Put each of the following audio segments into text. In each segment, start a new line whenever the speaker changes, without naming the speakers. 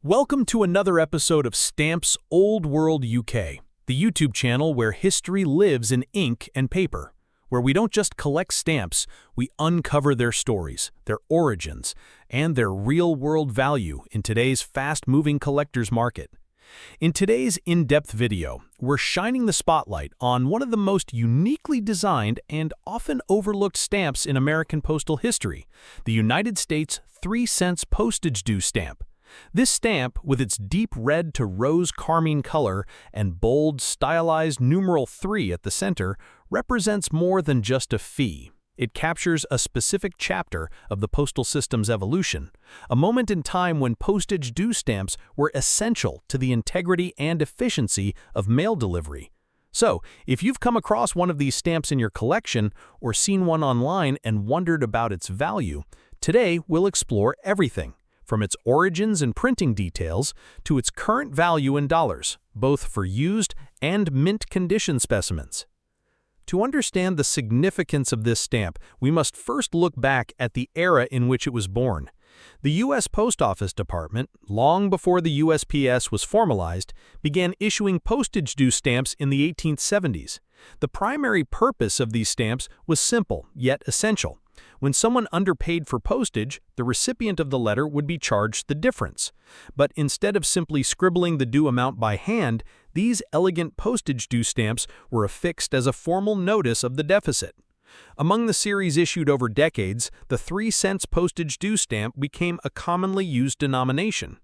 Welcome to another episode of Stamps Old World UK, the YouTube channel where history lives in ink and paper, where we don't just collect stamps, we uncover their stories, their origins, and their real-world value in today's fast-moving collector's market. In today's in-depth video, we're shining the spotlight on one of the most uniquely designed and often overlooked stamps in American postal history, the United States 3-cent postage due stamp. This stamp, with its deep red to rose carmine color and bold, stylized numeral 3 at the center, represents more than just a fee. It captures a specific chapter of the postal system's evolution, a moment in time when postage due stamps were essential to the integrity and efficiency of mail delivery. So, if you've come across one of these stamps in your collection or seen one online and wondered about its value, today we'll explore everything, from its origins and printing details to its current value in dollars, both for used and mint condition specimens. To understand the significance of this stamp, we must first look back at the era in which it was born. The U.S. Post Office Department, long before the USPS was formalized, began issuing postage due stamps in the 1870s. The primary purpose of these stamps was simple, yet essential. When someone underpaid for postage, the recipient of the letter would be charged the difference. But instead of simply scribbling the due amount by hand, these elegant postage due stamps were affixed as a formal notice of the deficit. Among the series issued over decades, the 3-cent postage due stamp became a commonly used denomination.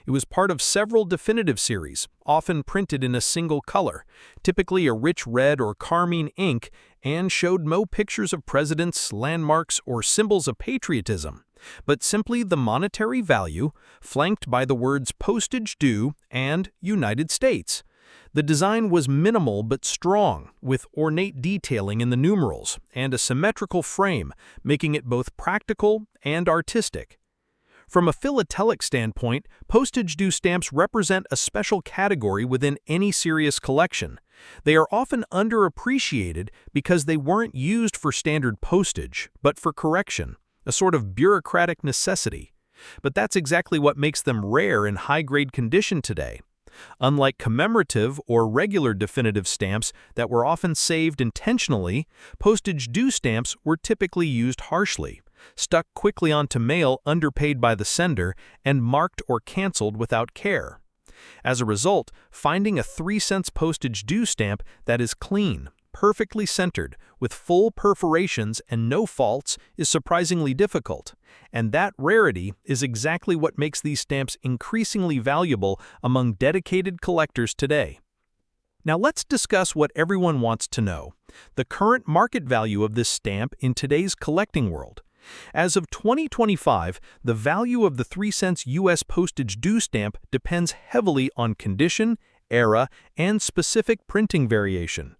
It was part of several definitive series, often printed in a single color, typically a rich red or carmine ink, and showed no pictures of presidents, landmarks, or symbols of patriotism, but simply the monetary value, flanked by the words postage due and United States. The design was minimal but strong, with ornate detailing in the numerals and a symmetrical frame, making it both practical and artistic. From a philatelic standpoint, postage due stamps represent a special category within any serious collection. They are often underappreciated because they weren't used for standard postage, but for correction, a sort of bureaucratic necessity. But that's exactly what makes them rare in high-grade condition today. Unlike commemorative or regular definitive stamps that were often saved intentionally, postage due stamps were typically used harshly, stuck quickly onto mail underpaid by the sender, and marked or canceled without care. As a result, finding a 3-cent postage due stamp that is clean, perfectly centered, with full perforations and no faults is surprisingly difficult, and that rarity is exactly what makes these stamps increasingly valuable among dedicated collectors today. Now let's discuss what everyone wants to know: the current market value of this stamp in today's collecting world. As of 2025, the value of the 3-cent U.S. postage due stamp depends heavily on condition, era, and specific printing variation.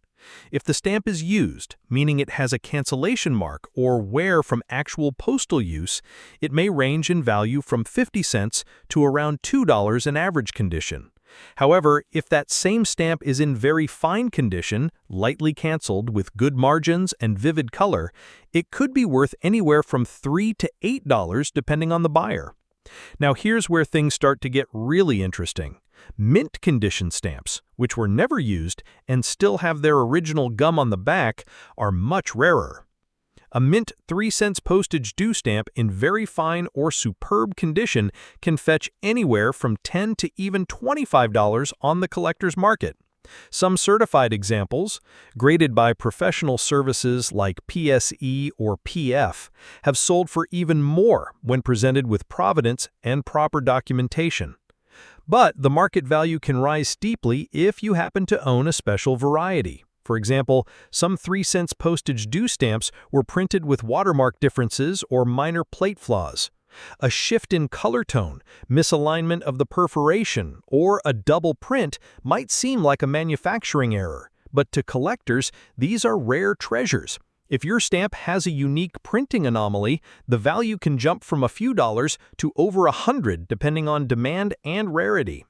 If the stamp is used, meaning it has a cancellation mark or wear from actual postal use, it may range in value from 50 cents to around $2 in average condition. However, if that same stamp is in very fine condition, lightly canceled with good margins and vivid color, it could be worth anywhere from $3 to $8 depending on the buyer. Now here's where things start to get really interesting. Mint condition stamps, which were never used and still have their original gum on the back, are much rarer. A mint 3-cent postage due stamp in very fine or superb condition can fetch anywhere from $10 to even $25 on the collector's market. Some certified examples, graded by professional services like PSE or PF, have sold for even more when presented with provenance and proper documentation. But the market value can rise steeply if you happen to own a special variety. For example, some 3-cent postage due stamps were printed with watermark differences or minor plate flaws. A shift in color tone, misalignment of the perforation, or a double print might seem like a manufacturing error, but to collectors, these are rare treasures. If your stamp has a unique printing anomaly, the value can jump from a few dollars to over $100 depending on demand and rarity.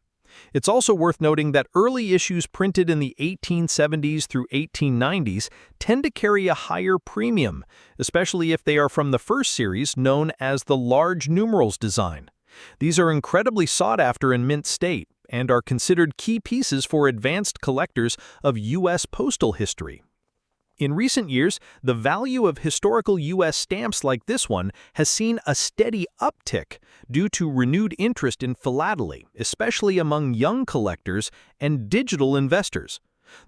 It's also worth noting that early issues printed in the 1870s through 1890s tend to carry a higher premium, especially if they are from the first series known as the large numerals design. These are incredibly sought after in mint state and are considered key pieces for advanced collectors of U.S. postal history. In recent years, the value of historical U.S. stamps like this one has seen a steady uptick due to renewed interest in philately, especially among young collectors and digital investors.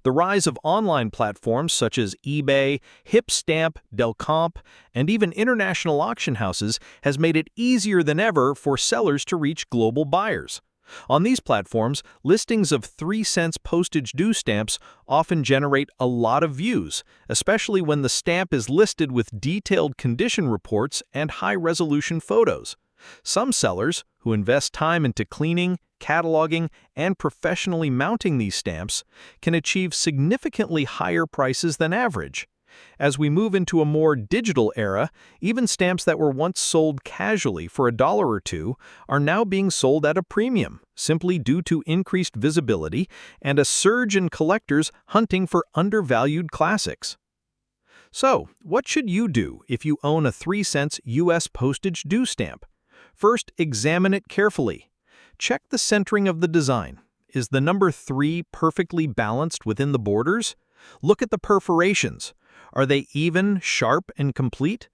The rise of online platforms such as eBay, Hipstamp, Delcomp, and even international auction houses has made it easier than ever for sellers to reach global buyers. On these platforms, listings of 3-cent postage due stamps often generate a lot of views, especially when the stamp is listed with detailed condition reports and high-resolution photos. Some sellers, who invest time into cleaning, cataloging, and professionally mounting these stamps, can achieve significantly higher prices than average. As we move into a more digital era, even stamps that were once sold casually for $1 or $2 are now being sold at a premium, simply due to increased visibility and a surge in collectors hunting for undervalued classics. So, what should you do if you own a 3-cent U.S. postage due stamp? First, examine it carefully. Check the centering of the design. Is the number 3 perfectly balanced within the borders? Look at the perforations. Are they even, sharp, and complete?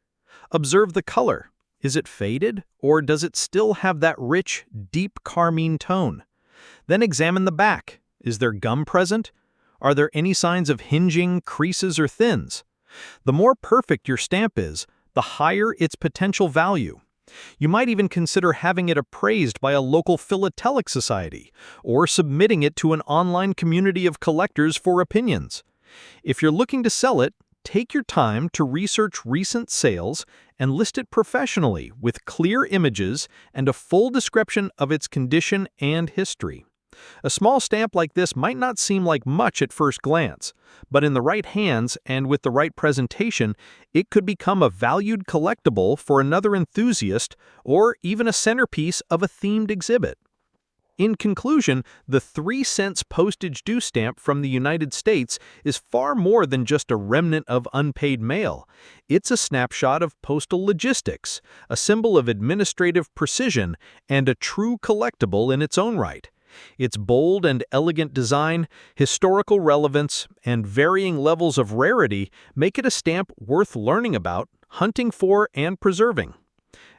Observe the color. Is it faded, or does it still have that rich, deep carmine tone? Then examine the back. Is there gum present? Are there any signs of hinging, creases, or thins? The more perfect your stamp is, the higher its potential value. You might even consider having it appraised by a local philatelic society, or submitting it to an online community of collectors for opinions. If you're looking to sell it, take your time to research recent sales and list it professionally with clear images and a full description of its condition and history. A small stamp like this might not seem like much at first glance, but in the right hands and with the right presentation, it could become a valued collectible for another enthusiast or even a centerpiece of a themed exhibit. In conclusion, the 3-cent postage due stamp from the United States is far more than just a remnant of unpaid mail. It's a snapshot of postal logistics, a symbol of administrative precision, and a true collectible in its own right. Its bold and elegant design, historical relevance, and varying levels of rarity make it a stamp worth learning about, hunting for, and preserving.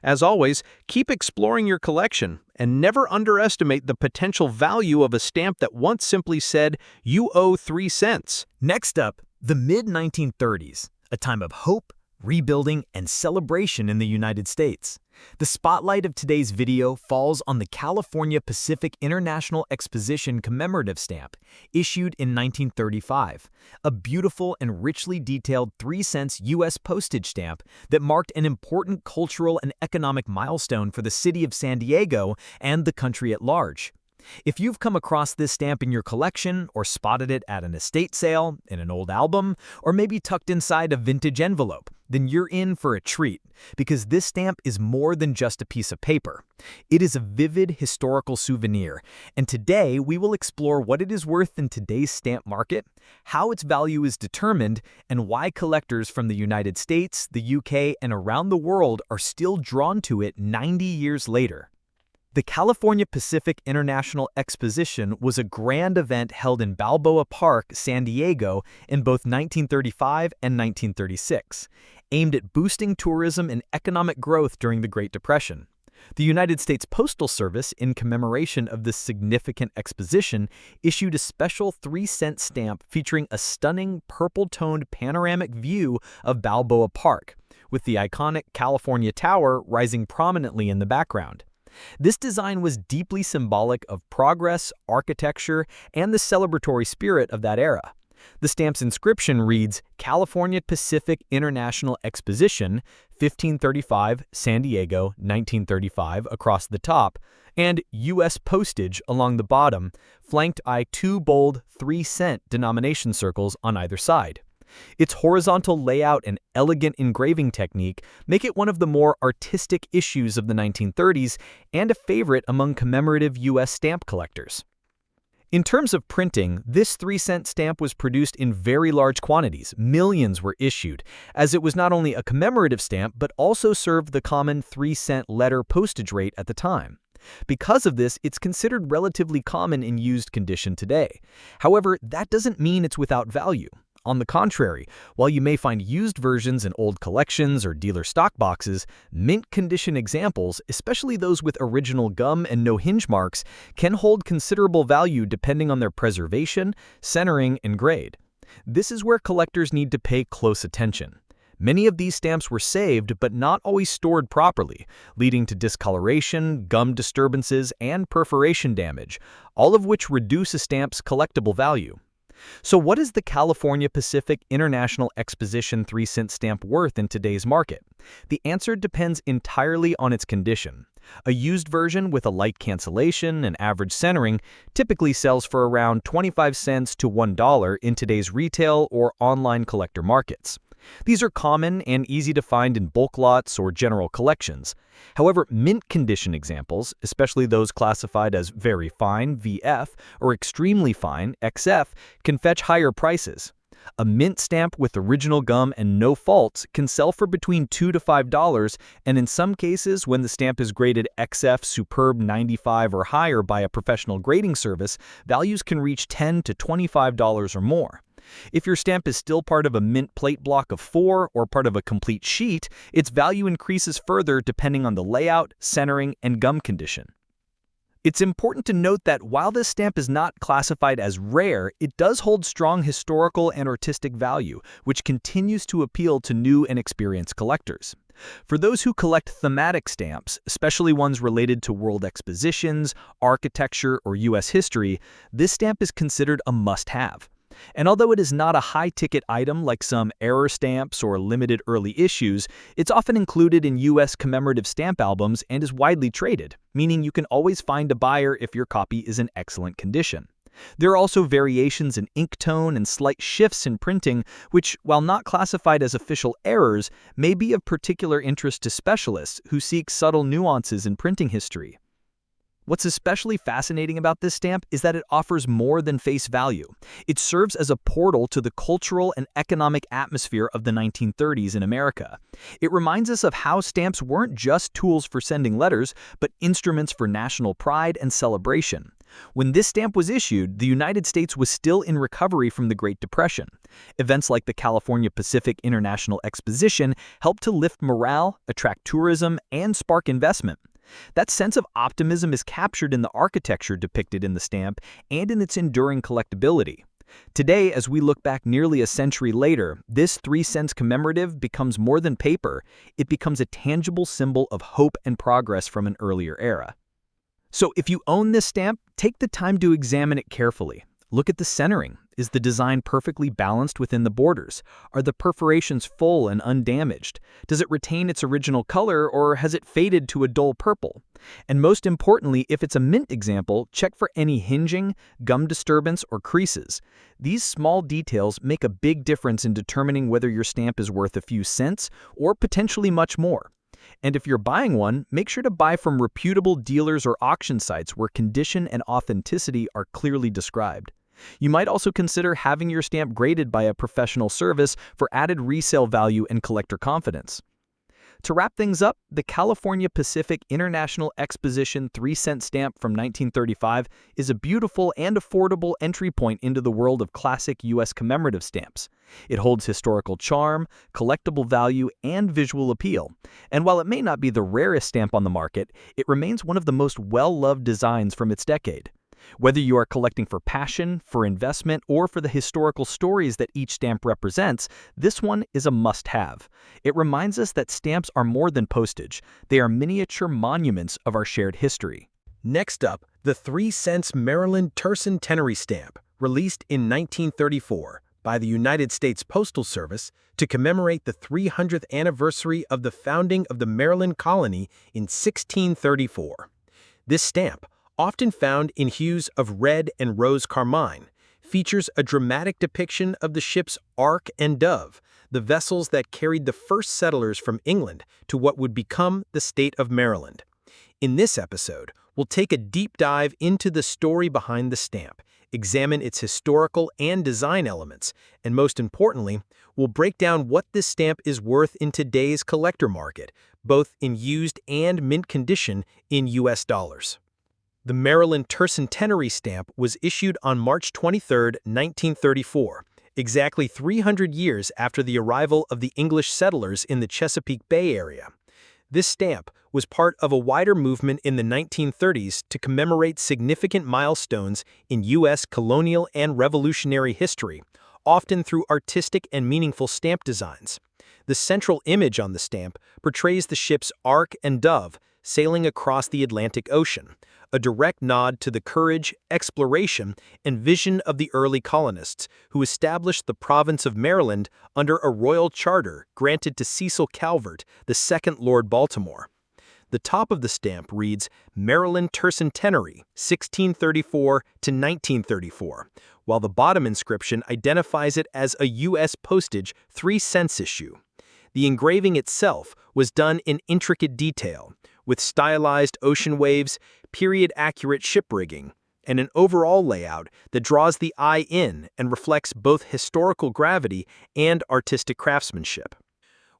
As always, keep exploring your collection and never underestimate the potential value of a stamp that once simply said, "You owe 3 cents."
Next up, the mid-1930s, a time of hope, rebuilding, and celebration in the United States. The spotlight of today's video falls on the California Pacific International Exposition commemorative stamp, issued in 1935, a beautiful and richly detailed 3-cent U.S. postage stamp that marked an important cultural and economic milestone for the city of San Diego and the country at large. If you've come across this stamp in your collection or spotted it at an estate sale, in an old album, or maybe tucked inside a vintage envelope, then you're in for a treat, because this stamp is more than just a piece of paper. It is a vivid historical souvenir, and today we will explore what it is worth in today's stamp market, how its value is determined, and why collectors from the United States, the UK, and around the world are still drawn to it 90 years later. The California Pacific International Exposition was a grand event held in Balboa Park, San Diego, in both 1935 and 1936, aimed at boosting tourism and economic growth during the Great Depression. The United States Postal Service, in commemoration of this significant exposition, issued a special 3-cent stamp featuring a stunning purple-toned panoramic view of Balboa Park, with the iconic California Tower rising prominently in the background. This design was deeply symbolic of progress, architecture, and the celebratory spirit of that era. The stamp's inscription reads, "California Pacific International Exposition, 1535, San Diego, 1935 across the top, and U.S. postage along the bottom, flanked by 2 bold 3-cent denomination circles on either side." Its horizontal layout and elegant engraving technique make it one of the more artistic issues of the 1930s and a favorite among commemorative U.S. stamp collectors. In terms of printing, this 3-cent stamp was produced in very large quantities. Millions were issued, as it was not only a commemorative stamp but also served the common 3-cent letter postage rate at the time. Because of this, it's considered relatively common in used condition today. However, that doesn't mean it's without value. On the contrary, while you may find used versions in old collections or dealer stock boxes, mint condition examples, especially those with original gum and no hinge marks, can hold considerable value depending on their preservation, centering, and grade. This is where collectors need to pay close attention. Many of these stamps were saved but not always stored properly, leading to discoloration, gum disturbances, and perforation damage, all of which reduce a stamp's collectible value. So what is the California Pacific International Exposition 3-cent stamp worth in today's market? The answer depends entirely on its condition. A used version with a light cancellation and average centering typically sells for around 25 cents to $1 in today's retail or online collector markets. These are common and easy to find in bulk lots or general collections. However, mint condition examples, especially those classified as very fine (VF) or extremely fine (XF), can fetch higher prices. A mint stamp with original gum and no faults can sell for between $2 to $5, and in some cases, when the stamp is graded XF Superb 95 or higher by a professional grading service, values can reach $10 to $25 or more. If your stamp is still part of a mint plate block of 4 or part of a complete sheet, its value increases further depending on the layout, centering, and gum condition. It's important to note that while this stamp is not classified as rare, it does hold strong historical and artistic value, which continues to appeal to new and experienced collectors. For those who collect thematic stamps, especially ones related to world expositions, architecture, or U.S. history, this stamp is considered a must-have. And although it is not a high-ticket item like some error stamps or limited early issues, it's often included in U.S. commemorative stamp albums and is widely traded, meaning you can always find a buyer if your copy is in excellent condition. There are also variations in ink tone and slight shifts in printing, which, while not classified as official errors, may be of particular interest to specialists who seek subtle nuances in printing history. What's especially fascinating about this stamp is that it offers more than face value. It serves as a portal to the cultural and economic atmosphere of the 1930s in America. It reminds us of how stamps weren't just tools for sending letters, but instruments for national pride and celebration. When this stamp was issued, the United States was still in recovery from the Great Depression. Events like the California Pacific International Exposition helped to lift morale, attract tourism, and spark investment. That sense of optimism is captured in the architecture depicted in the stamp and in its enduring collectability. Today, as we look back nearly a century later, this 3-cent commemorative becomes more than paper. It becomes a tangible symbol of hope and progress from an earlier era. So if you own this stamp, take the time to examine it carefully. Look at the centering. Is the design perfectly balanced within the borders? Are the perforations full and undamaged? Does it retain its original color, or has it faded to a dull purple? And most importantly, if it's a mint example, check for any hinging, gum disturbance, or creases. These small details make a big difference in determining whether your stamp is worth a few cents or potentially much more. And if you're buying one, make sure to buy from reputable dealers or auction sites where condition and authenticity are clearly described. You might also consider having your stamp graded by a professional service for added resale value and collector confidence. To wrap things up, the California Pacific International Exposition 3-cent stamp from 1935 is a beautiful and affordable entry point into the world of classic U.S. commemorative stamps. It holds historical charm, collectible value, and visual appeal. And while it may not be the rarest stamp on the market, it remains one of the most well-loved designs from its decade. Whether you are collecting for passion, for investment, or for the historical stories that each stamp represents, this one is a must-have. It reminds us that stamps are more than postage. They are miniature monuments of our shared history.
Next up, the 3-cent Maryland Tercentenary stamp, released in 1934 by the United States Postal Service to commemorate the 300th anniversary of the founding of the Maryland colony in 1634. This stamp, often found in hues of red and rose carmine, features a dramatic depiction of the ships Ark and Dove, the vessels that carried the first settlers from England to what would become the state of Maryland. In this episode, we'll take a deep dive into the story behind the stamp, examine its historical and design elements, and most importantly, we'll break down what this stamp is worth in today's collector market, both in used and mint condition in US dollars. The Maryland Tercentenary stamp was issued on March 23, 1934, exactly 300 years after the arrival of the English settlers in the Chesapeake Bay area. This stamp was part of a wider movement in the 1930s to commemorate significant milestones in U.S. colonial and revolutionary history, often through artistic and meaningful stamp designs. The central image on the stamp portrays the ships Ark and Dove sailing across the Atlantic Ocean, a direct nod to the courage, exploration, and vision of the early colonists who established the province of Maryland under a royal charter granted to Cecil Calvert, the second Lord Baltimore. The top of the stamp reads Maryland Tercentenary, 1634 to 1934, while the bottom inscription identifies it as a U.S. postage 3-cent issue. The engraving itself was done in intricate detail, with stylized ocean waves, period-accurate ship rigging, and an overall layout that draws the eye in and reflects both historical gravity and artistic craftsmanship.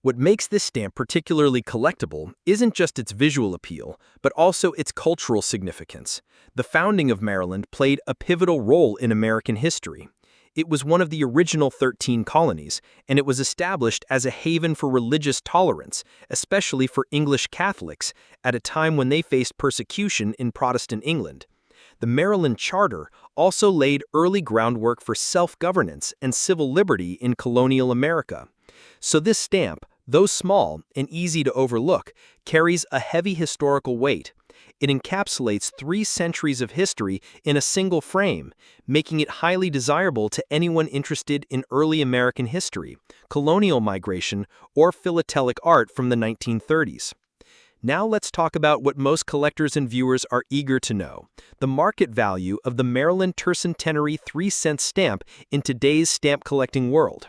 What makes this stamp particularly collectible isn't just its visual appeal, but also its cultural significance. The founding of Maryland played a pivotal role in American history. It was one of the original 13 colonies, and it was established as a haven for religious tolerance, especially for English Catholics, at a time when they faced persecution in Protestant England. The Maryland Charter also laid early groundwork for self-governance and civil liberty in colonial America. So this stamp, though small and easy to overlook, carries a heavy historical weight. It encapsulates 3 centuries of history in a single frame, making it highly desirable to anyone interested in early American history, colonial migration, or philatelic art from the 1930s. Now let's talk about what most collectors and viewers are eager to know: the market value of the Maryland Tercentenary 3-cent stamp in today's stamp collecting world.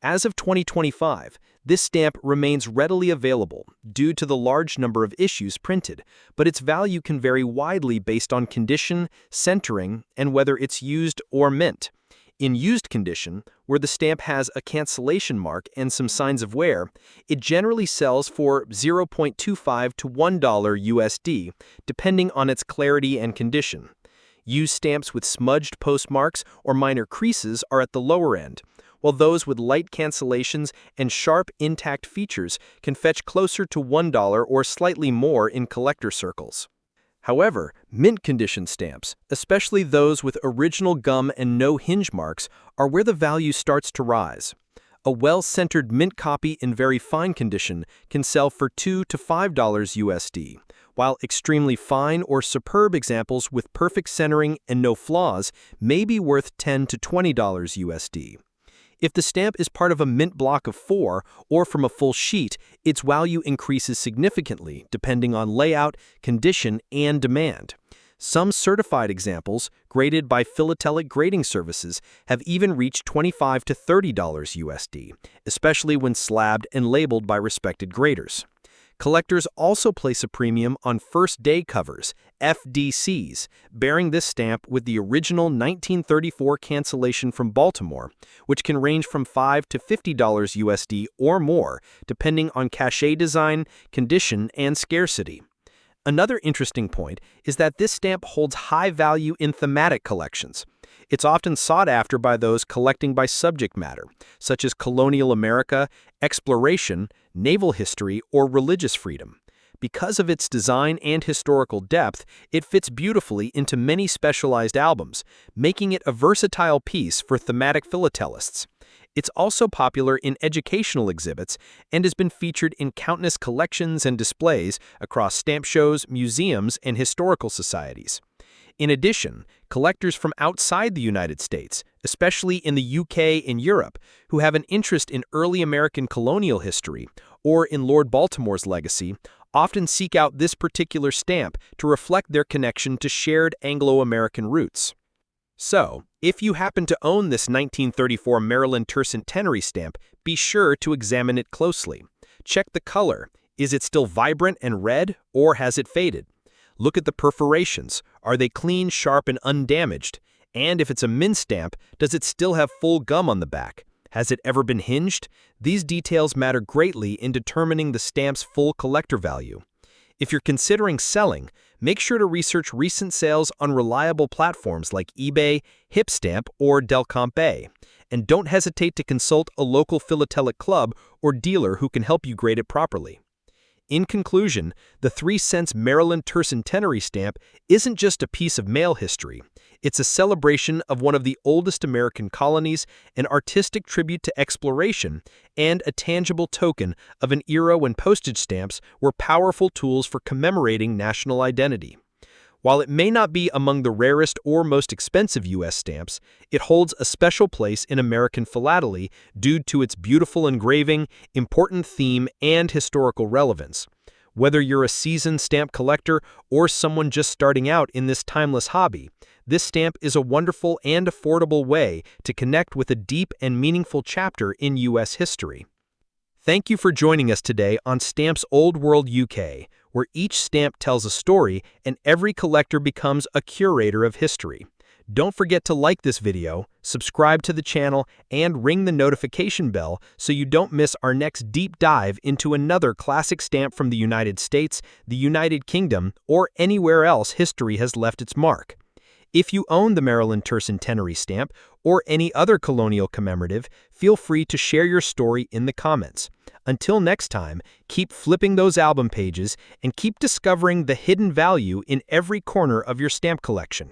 As of 2025, this stamp remains readily available due to the large number of issues printed, but its value can vary widely based on condition, centering, and whether it's used or mint. In used condition, where the stamp has a cancellation mark and some signs of wear, it generally sells for $0.25 to $1 USD, depending on its clarity and condition. Used stamps with smudged postmarks or minor creases are at the lower end, while those with light cancellations and sharp, intact features can fetch closer to $1 or slightly more in collector circles. However, mint condition stamps, especially those with original gum and no hinge marks, are where the value starts to rise. A well-centered mint copy in very fine condition can sell for $2 to $5 USD, while extremely fine or superb examples with perfect centering and no flaws may be worth $10 to $20 USD. If the stamp is part of a mint block of 4 or from a full sheet, its value increases significantly depending on layout, condition, and demand. Some certified examples, graded by philatelic grading services, have even reached $25 to $30 USD, especially when slabbed and labeled by respected graders. Collectors also place a premium on first-day covers, FDCs, bearing this stamp with the original 1934 cancellation from Baltimore, which can range from $5 to $50 USD or more, depending on cachet design, condition, and scarcity. Another interesting point is that this stamp holds high value in thematic collections. It's often sought after by those collecting by subject matter, such as colonial America, exploration, naval history, or religious freedom. Because of its design and historical depth, it fits beautifully into many specialized albums, making it a versatile piece for thematic philatelists. It's also popular in educational exhibits and has been featured in countless collections and displays across stamp shows, museums, and historical societies. In addition, collectors from outside the United States, especially in the UK and Europe, who have an interest in early American colonial history or in Lord Baltimore's legacy, often seek out this particular stamp to reflect their connection to shared Anglo-American roots. So, if you happen to own this 1934 Maryland Tercentenary stamp, be sure to examine it closely. Check the color. Is it still vibrant and red, or has it faded? Look at the perforations. Are they clean, sharp, and undamaged? And if it's a mint stamp, does it still have full gum on the back? Has it ever been hinged? These details matter greatly in determining the stamp's full collector value. If you're considering selling, make sure to research recent sales on reliable platforms like eBay, Hipstamp, or Delcompay. And don't hesitate to consult a local philatelic club or dealer who can help you grade it properly. In conclusion, the 3-cents Maryland Tercentenary stamp isn't just a piece of mail history. It's a celebration of one of the oldest American colonies, an artistic tribute to exploration, and a tangible token of an era when postage stamps were powerful tools for commemorating national identity. While it may not be among the rarest or most expensive U.S. stamps, it holds a special place in American philately due to its beautiful engraving, important theme, and historical relevance. Whether you're a seasoned stamp collector or someone just starting out in this timeless hobby, this stamp is a wonderful and affordable way to connect with a deep and meaningful chapter in U.S. history. Thank you for joining us today on Stamps Old World UK, where each stamp tells a story and every collector becomes a curator of history. Don't forget to like this video, subscribe to the channel, and ring the notification bell so you don't miss our next deep dive into another classic stamp from the United States, the United Kingdom, or anywhere else history has left its mark. If you own the Maryland Tercentenary stamp or any other colonial commemorative, feel free to share your story in the comments. Until next time, keep flipping those album pages and keep discovering the hidden value in every corner of your stamp collection.